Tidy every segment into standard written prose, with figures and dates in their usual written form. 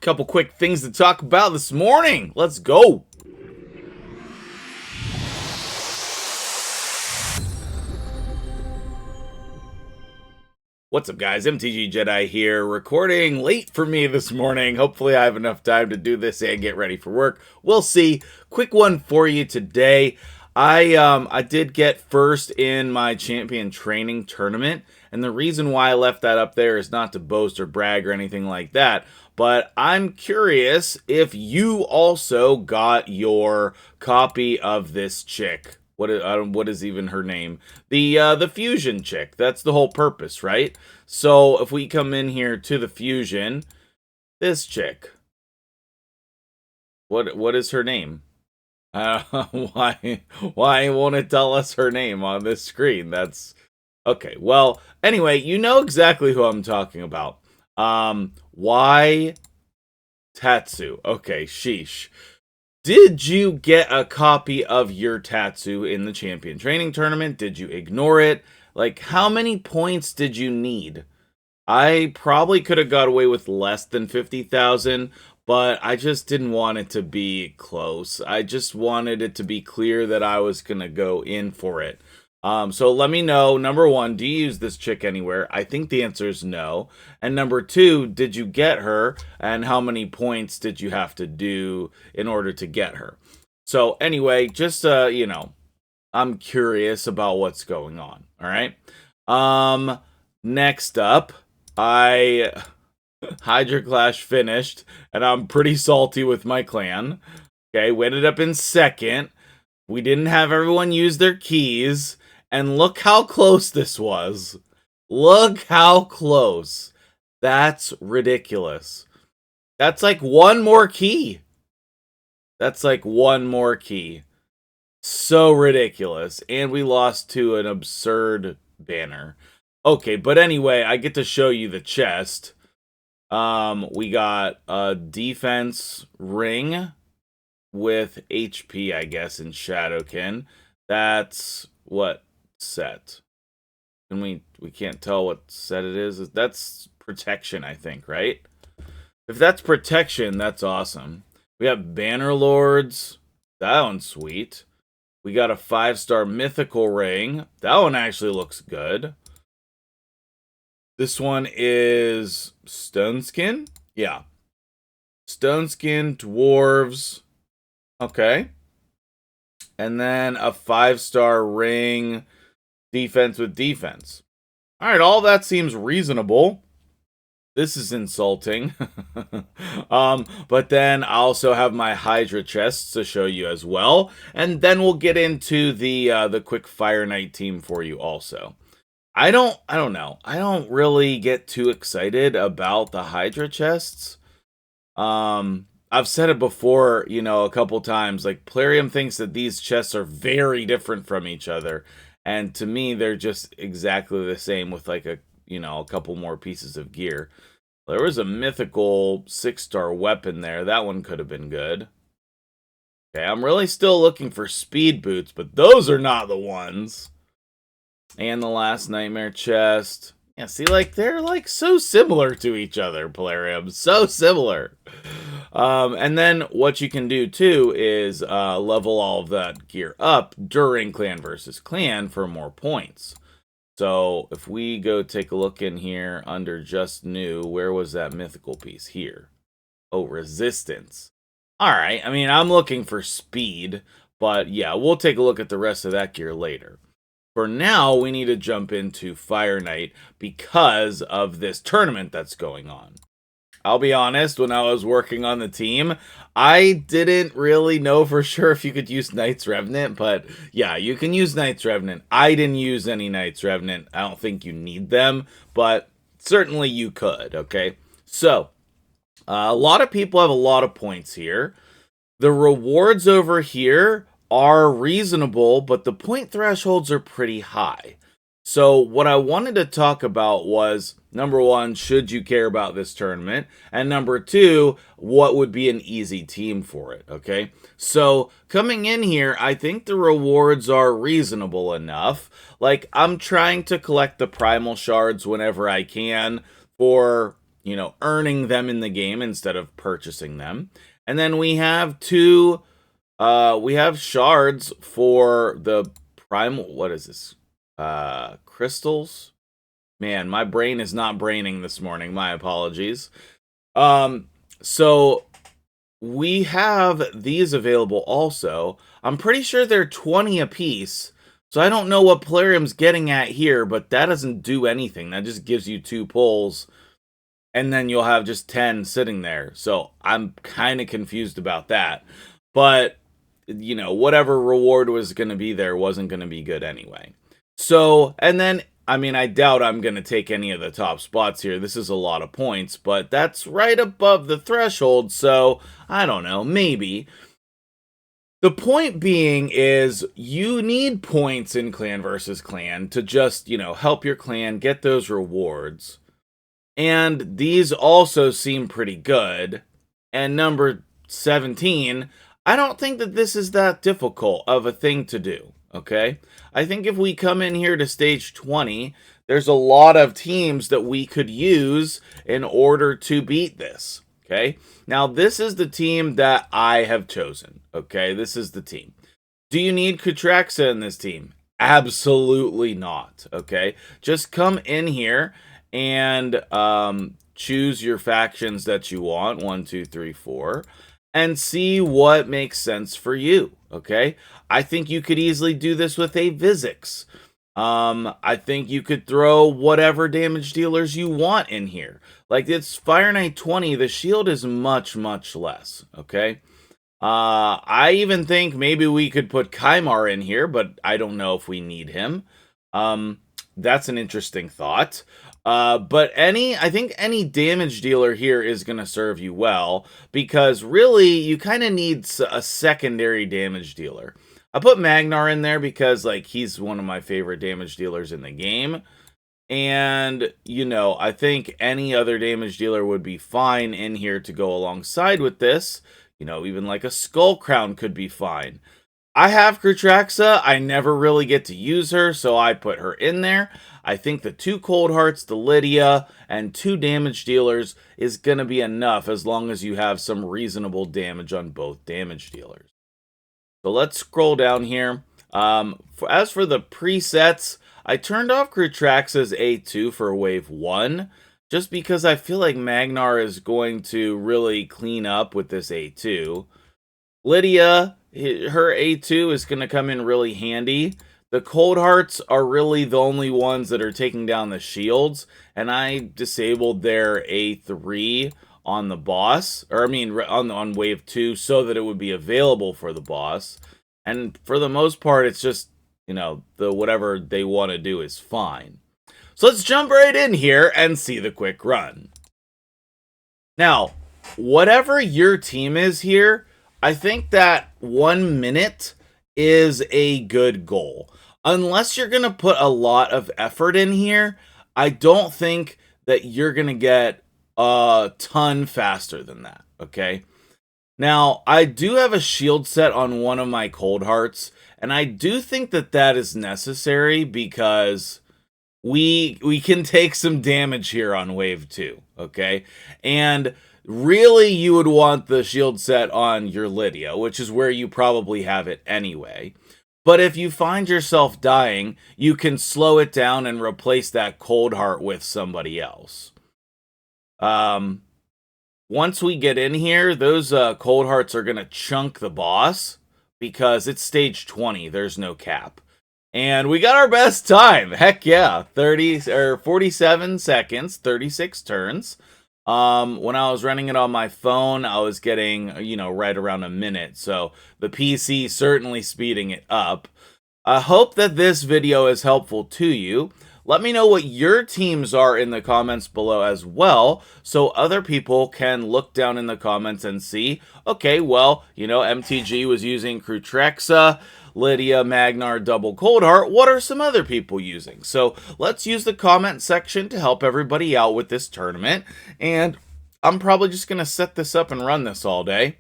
Couple quick things to talk about this morning. Let's go. What's up, guys? MtgJedi here, recording late for me this morning. Hopefully I have enough time to do this and get ready for work. We'll see. Quick one for you today. I did get first in my champion training tournament, and the reason why I left that up there is not to boast or brag or anything like that, but I'm curious if you also got your copy of this chick. What is even her name? The fusion chick. That's the whole purpose, right? So if we come in here to the fusion, this chick. What is her name? Why won't it tell us her name on this screen? That's okay. Well, anyway, you know exactly who I'm talking about. Why Tatsu? Okay, sheesh. Did you get a copy of your Tatsu in the champion training tournament? Did you ignore it? Like, how many points did you need? I probably could have got away with less than 50,000, but I just didn't want it to be close. I just wanted it to be clear that I was going to go in for it. So let me know, number one, do you use this chick anywhere? I think the answer is no. And number two, did you get her? And how many points did you have to do in order to get her? So anyway, just, I'm curious about what's going on. All right. Next up, Hydra Clash finished, and I'm pretty salty with my clan. Okay, we ended up in second. We didn't have everyone use their keys. And look how close this was. Look how close. That's ridiculous. That's like one more key. That's like one more key. So ridiculous. And we lost to an absurd banner. Okay, but anyway, I get to show you the chest. We got a defense ring with HP, I guess, in Shadowkin. That's what set. And we can't tell what set it is. That's protection, I think, right? If that's protection, that's awesome. We have Banner Lords. That one's sweet. We got a 5-star mythical ring. That one actually looks good. This one is Stone Skin. Yeah. Stone Skin, Dwarves. Okay. And then a 5-star ring, defense with defense. All right, all that seems reasonable. This is insulting. But then I also have my Hydra chests to show you as well. And then we'll get into the quick Fire Knight team for you also. I don't know. I don't really get too excited about the Hydra chests. I've said it before, a couple times, like, Plarium thinks that these chests are very different from each other, and to me, they're just exactly the same with, like, a couple more pieces of gear. There was a mythical 6-star weapon there. That one could have been good. Okay, I'm really still looking for speed boots, but those are not the ones. And the last nightmare chest. Yeah, see, like, they're, like, so similar to each other, Plarium. So similar. And then what you can do, too, is level all of that gear up during Clan versus Clan for more points. So if we go take a look in here under Just New, where was that mythical piece? Here. Oh, Resistance. All right, I mean, I'm looking for speed, but yeah, we'll take a look at the rest of that gear later. For now, we need to jump into Fire Knight because of this tournament that's going on. I'll be honest, when I was working on the team, I didn't really know for sure if you could use Knight's Revenant, but yeah, you can use Knight's Revenant. I didn't use any Knight's Revenant. I don't think you need them, but certainly you could, okay? So, a lot of people have a lot of points here. The rewards over here are reasonable, but the point thresholds are pretty high. So what I wanted to talk about was, number one, should you care about this tournament? And number two, what would be an easy team for it, okay? So coming in here, I think the rewards are reasonable enough. Like, I'm trying to collect the primal shards whenever I can for you know, earning them in the game instead of purchasing them. And then we have two, we have shards for the primal, what is this? Crystals? Man, my brain is not braining this morning. My apologies. So we have these available also. I'm pretty sure they're 20 apiece. So I don't know what Plarium's getting at here, but that doesn't do anything. That just gives you 2 pulls, and then you'll have just 10 sitting there. So I'm kind of confused about that. But, you know, whatever reward was going to be there wasn't going to be good anyway. So, and then, I mean, I doubt I'm going to take any of the top spots here. This is a lot of points, but that's right above the threshold, so I don't know, maybe. The point being is you need points in clan versus clan to just, you know, help your clan get those rewards. And these also seem pretty good. And number 17, I don't think that this is that difficult of a thing to do, okay? I think if we come in here to stage 20, there's a lot of teams that we could use in order to beat this, okay? Now, this is the team that I have chosen, okay? This is the team. Do you need Kutraxa in this team? Absolutely not, okay? Just come in here and choose your factions that you want, 1, 2, 3, 4, and see what makes sense for you, okay? I think you could easily do this with a Vizix. I think you could throw whatever damage dealers you want in here. Like, it's Fire Knight 20, the shield is much, much less, okay? I even think maybe we could put Kaimar in here, but I don't know if we need him. That's an interesting thought. But I think any damage dealer here is going to serve you well, because really you kind of need a secondary damage dealer. I put Magnar in there because, like, he's one of my favorite damage dealers in the game. And, you know, I think any other damage dealer would be fine in here to go alongside with this. You know, even like a Skull Crown could be fine. I have Kutraxa. I never really get to use her, so I put her in there. I think the 2 Cold Hearts, the Lydia, and 2 damage dealers is going to be enough as long as you have some reasonable damage on both damage dealers. So let's scroll down here. As for the presets, I turned off Kutraxa's A2 for Wave 1, just because I feel like Magnar is going to really clean up with this A2. Lydia, her A2 is going to come in really handy. The Cold Hearts are really the only ones that are taking down the shields, and I disabled their A3 on the boss, or I mean on wave 2, so that it would be available for the boss. And for the most part, it's just, you know, the whatever they want to do is fine. So let's jump right in here and see the quick run. Now, whatever your team is here, I think that 1 minute is a good goal. Unless you're going to put a lot of effort in here, I don't think that you're going to get a ton faster than that, okay? Now, I do have a shield set on one of my Cold Hearts, and I do think that that is necessary because we can take some damage here on wave 2, okay? And really, you would want the shield set on your Lydia, which is where you probably have it anyway. But if you find yourself dying, you can slow it down and replace that Cold Heart with somebody else. Once we get in here, those Cold Hearts are going to chunk the boss because it's stage 20. There's no cap. And we got our best time. Heck yeah. 47 seconds, 36 turns. When I was running it on my phone, I was getting, you know, right around a minute. So the PC certainly speeding it up. I hope that this video is helpful to you. Let me know what your teams are in the comments below as well, so other people can look down in the comments and see, okay, well, you know, MTG was using Kutraxa, Lydia, Magnar, Double Cold Heart. What are some other people using? So let's use the comment section to help everybody out with this tournament. And I'm probably just going to set this up and run this all day.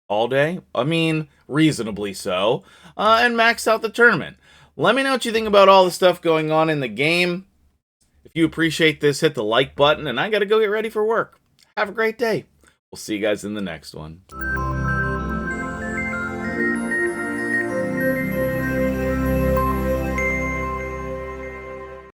All day? I mean, reasonably so. And max out the tournament. Let me know what you think about all the stuff going on in the game. If you appreciate this, hit the like button, and I gotta go get ready for work. Have a great day. We'll see you guys in the next one.